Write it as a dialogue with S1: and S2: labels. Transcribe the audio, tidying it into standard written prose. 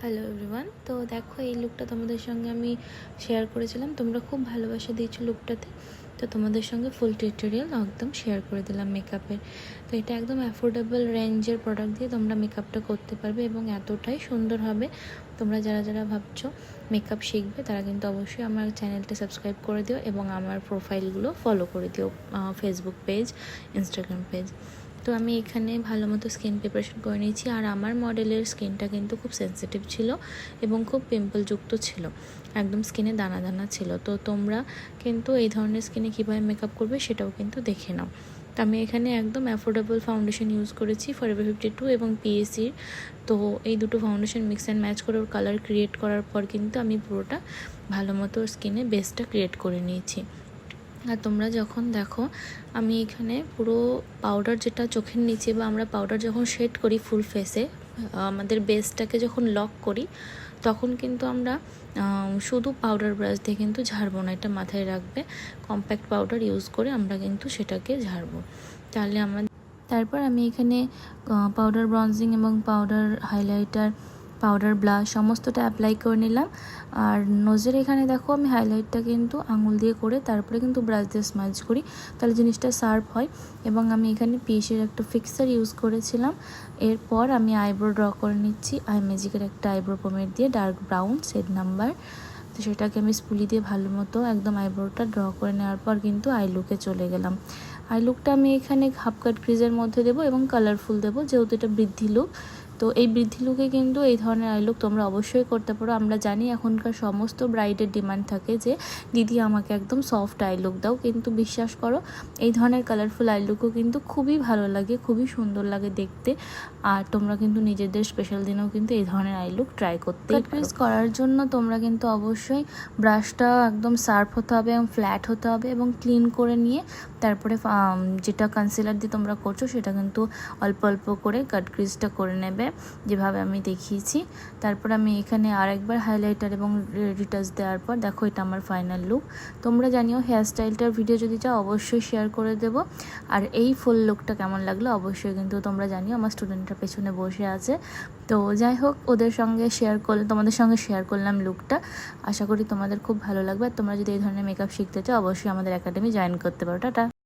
S1: Hello everyone. তো দেখো এই লুকটা তোমাদের সঙ্গে আমি শেয়ার করেছিলাম, তোমরা খুব ভালোবাসা দিয়েছো লুকটাতে। তো তোমাদের সঙ্গে ফুল টিউটোরিয়াল একদম শেয়ার করে দিলাম মেকআপের। তো এটা একদম অ্যাফোর্ডেবল রেঞ্জের প্রোডাক্ট দিয়ে তোমরা মেকআপটা করতে পারবে এবং এতটাই সুন্দর হবে। তোমরা যারা যারা ভাবছো মেকআপ শিখবে তারা কিন্তু অবশ্যই আমার চ্যানেলটা সাবস্ক্রাইব করে দিও এবং আমার প্রোফাইলগুলো ফলো করে দিও, ফেসবুক পেজ, ইনস্টাগ্রাম পেজ। তো আমি এখানে ভালো মতো স্কিন প্রিপারেশন করে নিয়েছি। আর আমার মডেলের স্কিনটা কিন্তু খুব সেন্সিটিভ ছিল এবং খুব পিম্পলযুক্ত ছিল, একদম স্কিনে দানা দানা ছিল। তো তোমরা কিন্তু এই ধরনের স্কিনে কীভাবে মেকআপ করবে সেটাও কিন্তু দেখে নাও। তো আমি এখানে একদম অ্যাফোর্ডেবল ফাউন্ডেশন ইউজ করেছি, ফরএভার 52 এবং পিএসির। তো এই দুটো ফাউন্ডেশন মিক্স অ্যান্ড ম্যাচ করে ওর কালার ক্রিয়েট করার পর কিন্তু আমি পুরোটা ভালো মতো স্কিনে বেসটা ক্রিয়েট করে নিয়েছি। আর তোমরা যখন দেখো আমি এখানে পুরো পাউডার যেটা চোখের নিচে বা আমরা পাউডার যখন শেড করি ফুল ফেসে, আমাদের বেসটাকে যখন লক করি তখন কিন্তু আমরা শুধু পাউডার ব্রাশ দিয়ে কিন্তু ঝাড়বো না, এটা মাথায় রাখবে। কম্প্যাক্ট পাউডার ইউজ করে আমরা কিন্তু সেটাকে ঝাড়বো। তাহলে তারপর আমি এখানে পাউডার ব্রঞ্জিং এবং পাউডার হাইলাইটার, পাউডার ব্লাশ সমস্তটা অ্যাপ্লাই করে নিলাম। আর নোজের এখানে দেখো আমি হাইলাইটটা কিন্তু আঙুল দিয়ে করে তারপরে কিন্তু ব্রাশ দিয়ে স্মাজ করি, তাহলে জিনিসটা শার্প হয়। এবং আমি এখানে পিএসের একটা ফিক্সার ইউজ করেছিলাম। এরপর আমি আইব্রো ড্র করে নিচ্ছি আই ম্যাজিকের একটা আইব্রো পমেট দিয়ে, ডার্ক ব্রাউন শেড নাম্বার। তো সেটাকে আমি স্পুলি দিয়ে ভালো মতো একদম আইব্রোটা ড্র করে নেওয়ার পর কিন্তু আই লুকে চলে গেলাম। আই লুকটা আমি এখানে হাফ কাট ক্রিজের মধ্যে দেবো এবং কালারফুল দেবো, যেহেতু এটা বৃদ্ধি লুক। তো এই বৃদ্ধি লুকে কিন্তু এই ধরনের আই লুক তোমরা অবশ্যই করতে পারো। আমরা জানি এখনকার সমস্ত ব্রাইডের ডিমান্ড থাকে যে দিদি আমাকে একদম সফট আই লুক দাও, কিন্তু বিশ্বাস করো এই ধরনের কালারফুল আই লুকও কিন্তু খুবই ভালো লাগে, খুবই সুন্দর লাগে দেখতে। আর তোমরা কিন্তু নিজেদের স্পেশাল দিনেও কিন্তু এই ধরনের আই লুক ট্রাই করতে পারো। করার জন্য তোমরা কিন্তু অবশ্যই ব্রাশটা একদম শার্প হতে হবে এবং ফ্ল্যাট হতে হবে এবং ক্লিন করে নিয়ে তারপরে যেটা কনসিলার দিয়ে তোমরা করছো সেটা কিন্তু অল্প অল্প করে কাট ক্রিজটা করে নেবে, যেভাবে আমি দেখিয়েছি। তারপর আমি এখানে আরেকবার হাইলাইটার এবং রিটাচ দেওয়ার পর দেখো এটা আমার ফাইনাল লুক। তোমরা জানিও হেয়ারস্টাইলটার ভিডিও যদি চাও অবশ্যই শেয়ার করে দেবো। আর এই ফুল লুকটা কেমন লাগলো অবশ্যই কিন্তু তোমরা জানিও। আমার স্টুডেন্টরা পেছনে বসে আছে। তো যাই হোক, ওদের সঙ্গে তোমাদের সঙ্গে শেয়ার করলাম লুকটা। আশা করি তোমাদের খুব ভালো লাগবে। আর তোমরা যদি এই ধরনের মেকআপ শিখতে চাও অবশ্যই আমাদের একাডেমি জয়েন করতে পারো। টাটা।